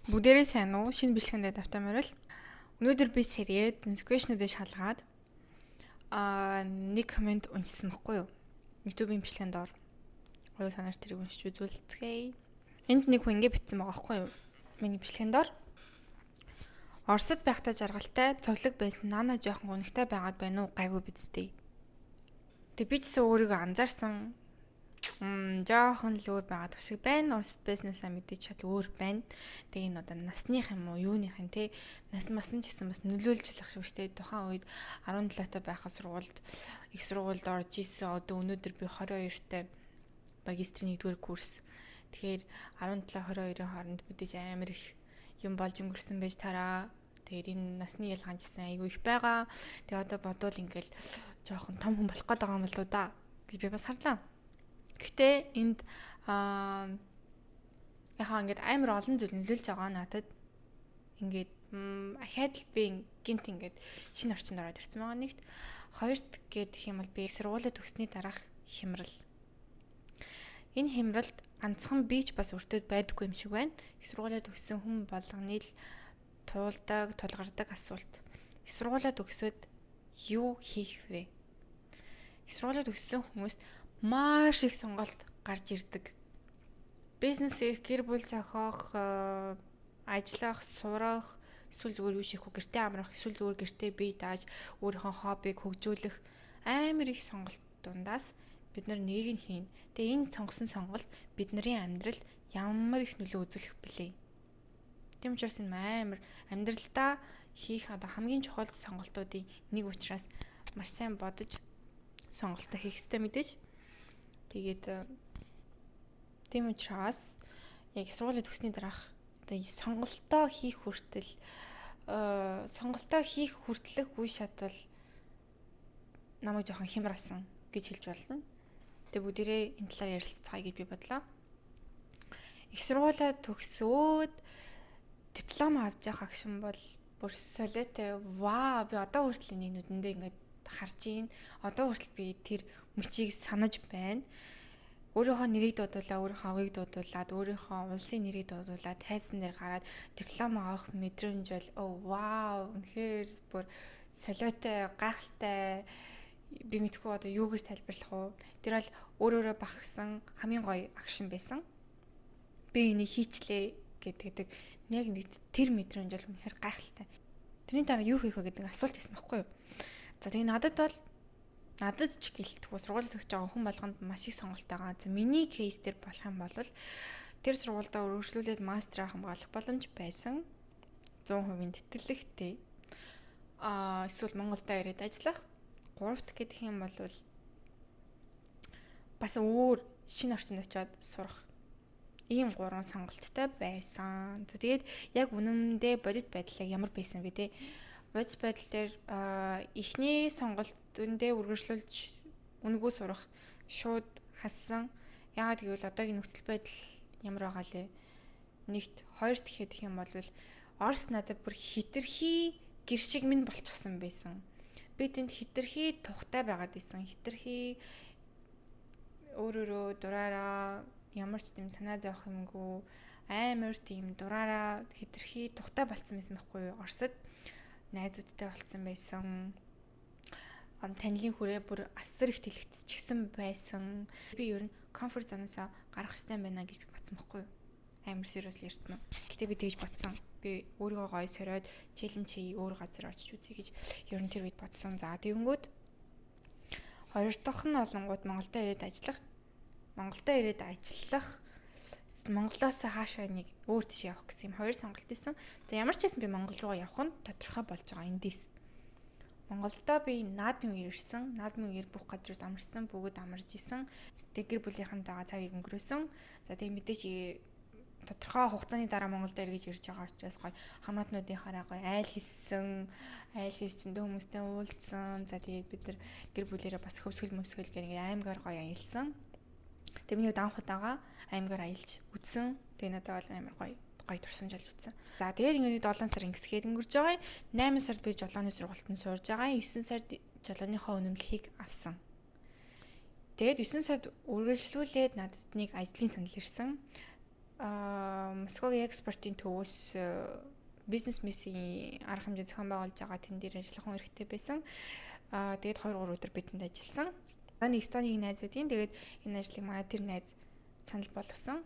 Бүгдээрээ сайн уу? Шинэ бэлтгэндээ давтамаар л. Өнөөдөр би сэргээд notification-уудыг шалгаад нэг комент уншсан байхгүй юу? YouTube-ийн бичлэгэнд ор. Гоё санаач тэрийг уншиж үзүүлцгээе. Энд нэг хүн ингэ бичсэн байгаа байхгүй юу? Миний бичлэгэнд ор. Оросд байхдаа жаргалтай, цоглог байсан наана жоохон үнэхтэй байгаад байна уу? Гайгүй бидтэй. Тэг би ч өөрийгөө анзаарсан. Жоохон л өөр байгаад шиг байна. Оросд байснасаа мэдээж шал өөр байна. Тэгээ энэ одоо насных юм уу, юуных нь те нас масан ч гэсэн бас нөлөөлж ялах шүү дээ. Тухайн үед 17 та байхад их сургуульд орж исэн. Одоо өнөөдөр би 22-тай магистрийн 1-р курс. Тэгэхээр 17-22-ийн хооронд мэдээж амар их юм болж өнгөрсөн байж тараа. Тэгээд энэ насны ялгаан ч гэсэн айгүй их байгаа. Тэгээ одоо бодвол ингээл жоохон том хүн болох гээд байгаа юм болоо да гэж би бас харлаа. Гэтэ энд яхаа ингээд амар олон зүйл нөлөөлж байгаа надад. Ингээд ахаад л би гинт ингээд шинэ орчинд ороод ирсэн байгаа нэгт. Хоёрт гэх юм бол би сургуулаа төгссөний дараах хямрал. Энэ хямралд ганцхан би ч бас өртөөд байдаггүй юм шиг байна. Их сургуулаа төгссөн хүн болгоны л тулгардаг асуулт. Их сургуулаа төгсөөд юу хийх вэ? Их сургуулаа төгссөн хүмүүст маш их сонголт гарч ирдэг. Бизнес хийх, гэр бүл зохиох, ажиллах, сурах, эсвэл зүгээр юу хийх вэ? Гэртээ амрах, эсвэл зүгээр гэртээ бие дааж өөрийнхөө хоббиг хөгжүүлэх амар их сонголт дундаас бид нар нэгийг нь хийн. Тэгээ энэ сонгосон сонголт бидний амьдралд ямар их нөлөө үзүүлэх бэлээ. Тийм учраас энэ амар амьдралдаа хийх одоо хамгийн чухал сонголтуудын нэг учраас маш сайн бодож сонголтоо хийх хэрэгтэй мэдээж. Тэгээд тийм учраас яг сургуулийн төгссөний дараах одоо сонголтоо хийх хүртэл үе шатвал намайг жоохон хямраасан гэж хэлж болно. Тэгээ бүгдээрээ энэ талаар ярилцгаая гэж би бодлоо. Их сургуулаа төгсөөд диплом авч явах агшин бол бүр солиотой. Вау, би одоо хүртэл нэг нүдэндээ ингээд харж ийн. Одоо хүртэл би тэр мөчийг санаж байна. Өөрийнхөө нэрийг дуудуулаад, өөрийнхөө авийг дуудуулаад, өөрийнхөө улсын нэрийг дуудуулаад, тайзан дээр гараад диплом авах мэдрэмж бол вау, үнэхээр бүр солиотой, гайхалтай. Би мэдгүй одоо юу гэж тайлбарлах вэ? Тэр бол өөрөөрөө багсан хамгийн гоё агшин байсан. Би энийг хийчлээ гэдэг яг нэг тэр мэдрэмж бол үнэхээр гайхалтай. Тэрний дараа юу хийх вэ гэдэг асуулт байсан байхгүй юу? За тэгээ надад ч гэлтгүү сургууль төгсөж байгаа хүн болгонд маш их сонголт байгаа. За миний кейс дээр болох юм бол тэр сургуульдаа өргөжлүүлээд мастер хамгаалах боломж байсан. 100% тэтгэлэгтэй. Эсвэл Монголдо ирээд ажиллах. 3-т гэх юм бол бас өөр шинэ орчинд очиод сурах. Ийм 3 сонголттой байсан. За тэгээд яг үнэндээ бодит байдлаа ямар байсан бэ те? Бодит байдал дээр эхний сонголтөндөө үргэлжлүүлж үнгүү сурах шууд хассан. Яагаад гэвэл одоогийн нөхцөл байдал ямар байгаа лээ? Нэгт хоёрт гэхэд юм бол Орос надад бүр хитрхи гэр шиг минь болчихсон байсан. Би тэнд хитрхи тухтай байгаад байсан. Хитрхи өөрөөрөө дураараа ямар ч тийм санаа зовох юмгүй амар тийм дураараа хитрхи тухтай болцсон байсан байхгүй юу? Оросд найзуудтай болцсон байсан. Танилын хүрээ бүр асар их тэлэгдчихсэн байсан. Би ер нь комфорт зоноосоо гарах хэрэгтэй байна гэж би бодсон байхгүй юу? Амар сериус л ярьсан. Гэтэ би тэгж бодсон. Би өөрийгөө гоё сориод челленж хийе, өөр газар очиж үзье гэж ер нь тэр үед бодсон. За тэгэнгүүт хоёр дахь нь олонгууд Монголдо ирээд ажиллах. Монголоос хаашаа нэг өөр тийш явах гэсэн юм хоёр сонголт байсан. За ямар ч байсан би Монгол руу явах нь тодорхой болж байгаа эндээс. Монголдо би наадмын үеэр ирсэн. Наадмын үеэр бүх газрууд амарсан, бүгд амарж исэн. Тэг гэр бүлийнхэнтэйгээ цагийг өнгөрөөсөн. За тэг мэдээч тодорхой хугацааны дараа Монголд эргэж ирж байгаа учраас гоё хамаатнуудынхаараа гоё айл хийсэн, айл хийсчэндээ хүмүүстэй уулзсан. За тэгээд бид нар гэр бүлээрээ бас хөвсгөл гэх ингээ аймгаар гоё аялсан. Тэг миний анх удаага аймгаар аялж үзсэн. Тэг надад бол амар гоё турсамжлж үзсэн. За тэгээд ингээ 7 сар ингэсгээд өнгөрж байгаа. 8 сард би жолооны сургалтанд сууж байгаа. 9 сард жолооныхоо үнэмлэхийг авсан. Тэгээд 9 сард үргэлжлүүлээд надад нэг ажлын санал ирсэн. Москвагийн экспортын төвөөс бизнес мессийн арга хэмжээ зохион байгуулж байгаа тэн дээр ажиллах хүн хэрэгтэй байсан. Тэгээд 2-3 өдөр бидэнд ажилласан. Нэг стоныг найз байдгийн. Тэгээд энэ ажлыг манай тэр найз санал болгосон.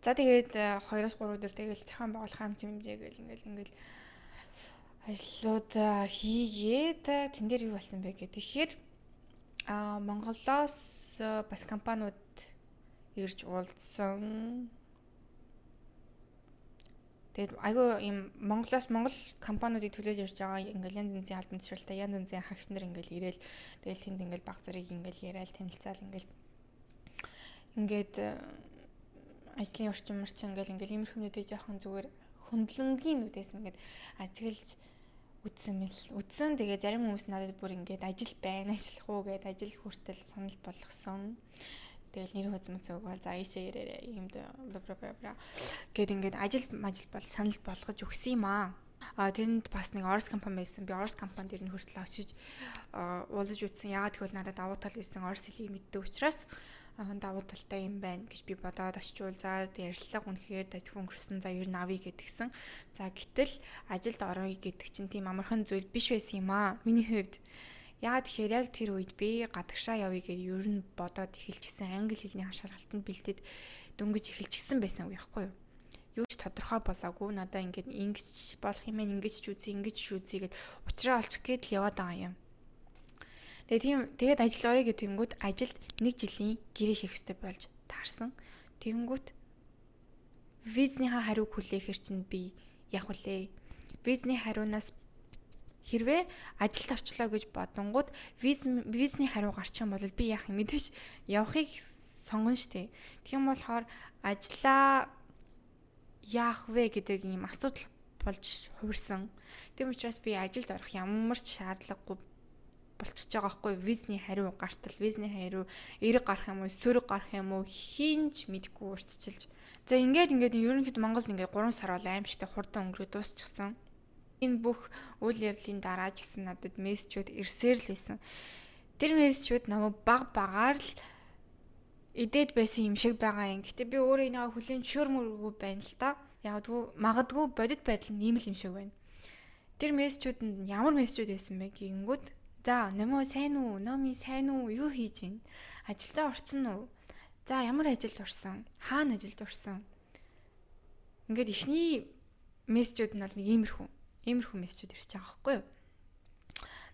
За тэгээд 2-3 өдөр тэгэл зохион байгуулах хэмжээ гэл ингээл ажлууд хийгээд тэн дээр юу болсон бэ гэх тэгэхээр Монголоос бас компаниуд ирж уулзсан. Тэгээд айгүй юм Монгол компаниудыг төлөөлж ирж байгаа ингээл янз янзын албан тушаалтай янз янзын хагч нар ингээл ирээл тэгэл тэнд ингээл баг зэрэг ингээл яриад танилцаал ингээд ажлын орчин ингээл иймэрхүүнүүдээ жоохон зүгээр хөндлөнгийн нүдээс ингээд ажиглаж үтсэн. Тэгээ зарим хүмүүс надад бүр ингээд ажил байна, ажиллах уу гэд ажил хүртэл санал болгосон. Тэгэл нэр хүзмэц өгөөл за ийшээ ярээрээ юмд гэд ингээд ажил бол санал болгож өгсөн юм аа. Тэнд бас нэг Орос компани байсан. Би Орос компанид ирнэ хүртэл очиж уулзаж үзсэн. Яагаад гэвэл надад давуу тал байсан Орос хэлийг мэддэг учраас давуу талтай юм байна гэж би бодоод очивол за ярьслага үнэхээр дажгүй өнгөрсөн за ер нь авъя гэдгсэн. За гэтэл ажилд орё гэдэг чинь тийм амархан зүйл биш байсан юм аа. Миний хувьд яагаад тэгэхээр яг тэр үед би гадагшаа явъя гэж ер нь бодоод эхэлчихсэн. Англи хэлний хашаалтанд бэлдээд дөнгөж эхэлчихсэн байсан уу яахгүй юу? Юу ч тодорхой болоогүй. Надаа ингээд ингэж болох юм ээ, ингэж ч үзье гэд учраа олчих гээд л яваад байгаа юм. Тэгээд ажил орё гэтэнгүүт ажилд 1 жилийн гэрээ хийх ёстой болж таарсан. Тэгэнгүүт визнийхаа хариуг хүлээхэр чинь би яг үлээ. Визний хариунаас хэрвээ ажилд орчлоо гэж бодонгууд визний хариу гарчих юм бол би яах юм мэдээж явахыг сонгоно штэ. Тийм болохоор ажлаа яах вэ гэдэг ийм асуудал болж хувирсан. Тийм учраас би ажилд орох ямар ч шаардлагагүй болчихж байгаа байхгүй визний хариу гартал визний хариу эрэг гарах юм уу сөрөг гарах юм уу хинж мэдгүй урьдчилж за ингээд ерөнхийдөө Монголд ингээд 3 сар бол аимшигтай хурдан өнгөрөө дуусчихсан. Энэ бүх үйл явдлын дараа ч гэсэн надад мессежүүд ирсээр л байсан. Тэр мессежүүд намайг багаар л идээд байсан юм шиг байгаа юм. Гэтэ би өөрөө энийг хүлээн зөвшөөрмөргүй байна л та. Яг магадгүй бодит байдал нь ийм л юм шиг байна. Тэр мессежүүд нь ямар мессежүүд байсан бэ гингүүд за нэмээ сайн уу? Номи сайн уу? Юу хийж байна? Ажилдаа орсон уу? За ямар ажилд орсон? Хаана ажилд орсон? Ингээд ихний мессежүүд нь бол нэг иймэрхүү мессежүүд ирж байгаа байхгүй юу?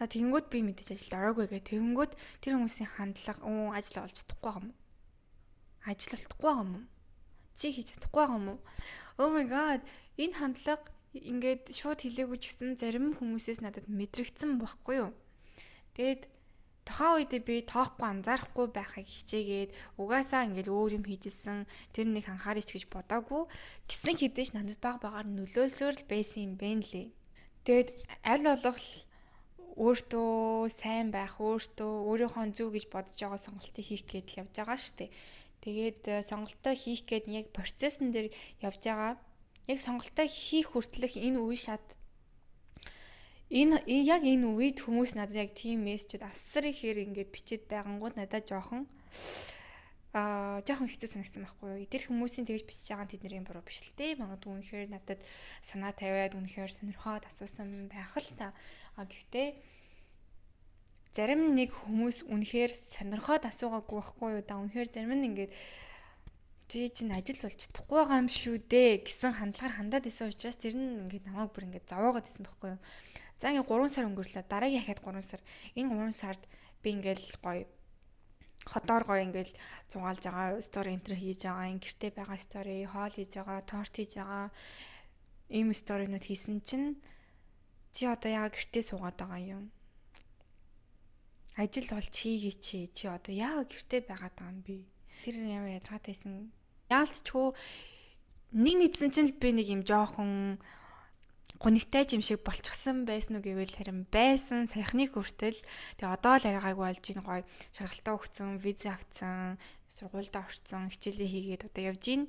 За тэгэнгүүт би мэдээж ажилд ороогүй гэх тэгэнгүүт тэр хүмүүсийн хандлага ажил олж чадахгүй байгаа юм уу? Ажил олдохгүй байгаа юм уу? Чи хийж чадахгүй байгаа юм уу? Oh my god, энэ хандлага ингээд шууд хэлээгүй ч гэсэн зарим хүмүүсээс надад мэдрэгдсэн байхгүй юу? Тэгэд тухайн үедээ би тоохгүй анзаарахгүй байхыг хичээгээд угаасаа ингээл өөр юм хийжсэн тэр нэг анхаарч гэж бодоагүй гисэн хэдэж надад багаар нөлөөлсөөр л байсан юм бэ лээ. Тэгэд аль болох өөртөө сайн байх, өөрийнхөө зөв гэж бодож байгаа сонголтыг хийх гээд л явж байгаа штэ. Тэгээд сонголтоо хийх гээд яг процессын дээр явж байгаа. Яг сонголтоо хийх хүртэлх энэ үе шат энэ үед хүмүүс надад яг тийм мессежүүд асар ихээр ингээд бичээд байгангууд надад жоохон хэцүү санагдсан байхгүй юу. Тэр хүмүүсийн тэгж бичиж байгаа нь тэдний буруу биш л дээ. Магадгүй үнэхээр надад санаа тавиад үнэхээр сонирхоод асуусан байх л та. Гэхдээ зарим нэг хүмүүс үнэхээр сонирхоод асуугаагүй байхгүй юу да. Үнэхээр зарим нь ингээд чи чинь ажил болж чадахгүй байгаа юм шүү дээ гэсэн хандлагаар хандаад байсан учраас тэр нь ингээд намайг бүр ингээд зовоогоод байсан байхгүй юу. За ингээд 3 сар өнгөрлөө. Дараагийн хахад 3 сар. Энэ 3 сард би ингээд гоё хотоор гоё ингээд зугаалж байгаа, стори энтер хийж байгаа, гэртээ байгаа стори, хоол хийж байгаа, торт хийж байгаа. Ийм сторинууд хийсэн чинь чи одоо яагаад гэртээ суугаад байгаа юм? Ажил болж хийгээч чи одоо яагаад гэртээ байгаад байгаа юм бэ? Тэр ямар ядаргаатай байсан. Яалтчгүй нэг мэдсэн чинь би нэг юм жоохон гонигтай юм шиг болчихсон байсан уу гэвэл харин байсан саяхныг хүртэл тэгээ одоо л арайгаагүй болж ийн гоё шалгалтаа өгсөн, виз авсан, сургуульд орсон, хичээлээ хийгээд одоо явж ийн.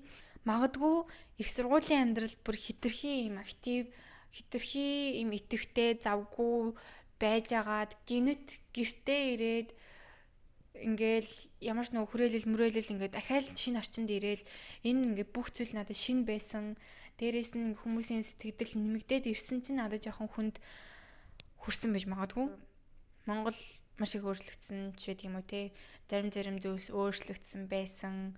Магадгүй их сургуулийн амьдрал бүр хитрхи юм актив, хитрхи юм итэвхтэй завгүй байжгаад гинэт гэртээ ирээд ингээл ямар ч нэг хүрээлэл ингээд дахиад шинэ орчинд ирээл энэ ингээд бүх зүйл надад шинэ байсан. Дээрээс нь хүмүүсийн сэтгэл нэмэгдээд ирсэн чинь надад жоохон хүнд хүрсэн байж магадгүй. Монгол маш их өөрчлөгдсөн ч гэдэг юм уу те. Зарим зүйлс өөрчлөгдсөн байсан.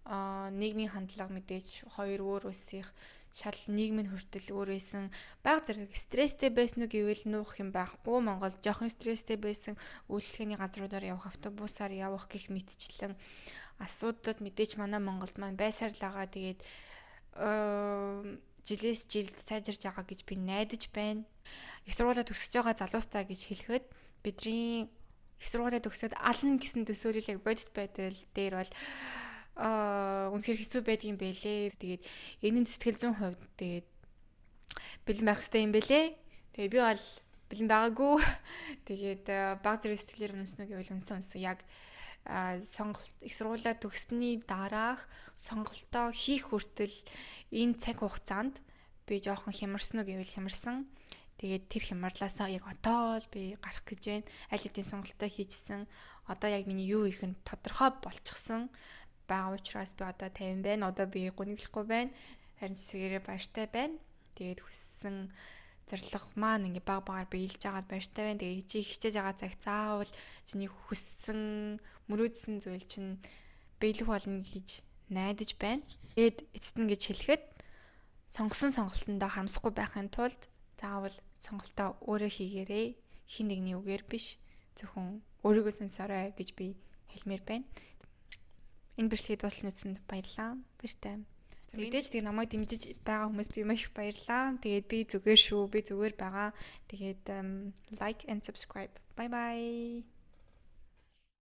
Нийгмийн хандлага мэдээж хоёр өөр улсын шал нийгмийн хүртэл өөр байсан. Бага зэрэг стресстэй байсан уу гэвэл нуух юм байхгүй. Монгол жоохон стресстэй байсан. Үйлчлэгээний газруудаар явах, автобусаар явах гэх мэтчлэн асуудлууд мэдээж манай Монголд маань байсаар л байгаа. Тэгээд жилээс жилд сайжирж байгаа гэж би найдаж байна. Их сургуулаа төгсөж байгаа залуустай гэж хэлэхэд бидний их сургуулаа төгсөөд ална гэсэн төсөөлөл яг бодит байдал дээр бол үнэхээр хэцүү байдгийн байлээ. Тэгээд энэ сэтгэл зүйн хувьд тэгээд бэлэн байх хэрэгтэй юм байлээ. Тэгээд би бол бэлэн байгаагүй. Тэгээд баг зэрэг сэтгэлээр үнэнснү гэвэл үнсэн яг сонголт их сургуулаа төгссөний дараах сонголтоо хийх хүртэл энэ цаг хугацаанд би жоохон хямарсан уу гэвэл хямарсан. Тэгээд тэр хямарлаасаа яг одоо л би гарах гэж байна. Аль хэдийн сонголтоо хийжсэн. Одоо яг миний юу их нь тодорхой болчихсон байгаа учраас би одоо 50 байна. Одоо би гуниглахгүй байна. Харин цэсгээрээ баяртай байна. Тэгээд хүссэн зорилго маань ингээ баг багаар биелж байгаад баяртай байна. Тэгээд чи хичээж байгаа цаг заавал чиний хүссэн мөрөөдсөн зүйл чинь биелэх болно гэж найдаж байна. Тэгээд эцэст нь гэж хэлэхэд сонгосон сонголтондоо харамсахгүй байхын тулд заавал сонголтоо өөрөө хийгээрэй. Хин нэгний үгээр биш. Зөвхөн өөрийгөө сонсоорой гэж би хэлмээр байна. Энэ бичлэгийг дуусган үзсэнд баярлалаа. Баяртай. Мэдээж тэгээ намайг дэмжиж байгаа хүмүүст би маш их баярлалаа. Тэгээд би зүгээр шүү. Би зүгээр байгаа. Тэгээд like and subscribe. Bye bye.